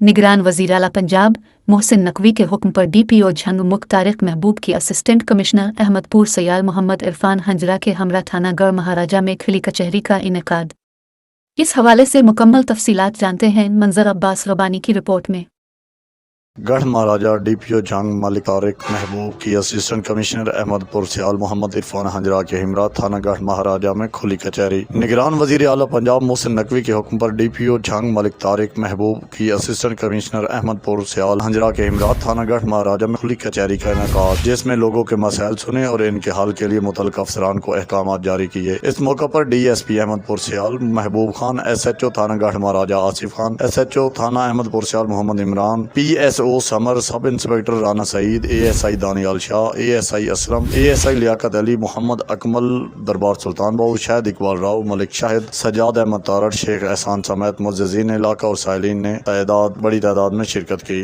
निगरान वज़ीर आला पंजाब मोहसिन नकवी के हुक्म पर DPO झंग मुख्त तारिक महबूब की असिस्टेंट कमिश्नर अहमदपुर सयाल मोहम्मद इरफान हंजरा के हमरा थाना गढ़ महाराजा में खुली कचहरी का इनेकाद। इस हवाले से मुकम्मल तफसीलात जानते हैं मंजर अब्बास रबानी की रिपोर्ट में। गढ़ महाराजा DPO झंग मलिक तारिक महबूब की असिस्टेंट कमिश्नर अहमदपुर सयाल मोहम्मद इरफान हंजरा के हमरा थाना गढ़ महाराजा में खुली कचहरी। निगरान वज़ीर आला पंजाब मोहसिन नकवी के हुक्म पर DPO झंग मलिक तारिक महबूब की असिस्टेंट कमिश्नर अहमदपुर सयाल हंजरा के हमरा थाना गढ़ महाराजा में खुली कचहरी का इनेकाद, जिसमें लोगों के मसाइल सुने और इनके हल के लिए मुतल्लिक़ अफसरान को अहकामात जारी किए। इस मौका पर DSP अहमदपुर सयाल महबूब खान, SHO थाना गढ़ महाराजा आसिफ खान, SHO थाना Ahmadpur Sayal Mohammad Imran, PSO Samar, sub inspector Rana Saeed, ASI Daniyal Shah, ASI Aslam, ASI Liaquat Ali, Mohammad Akmal, दरबार सुल्तान बाबू, शाहिद इकबाल राव, मलिक शाहिद, सज्जाद अहमद तारड़, शेख एहसान समेत मुअज़्ज़िज़ीन इलाका और साइलीन ने बड़ी तादाद में शिरकत की।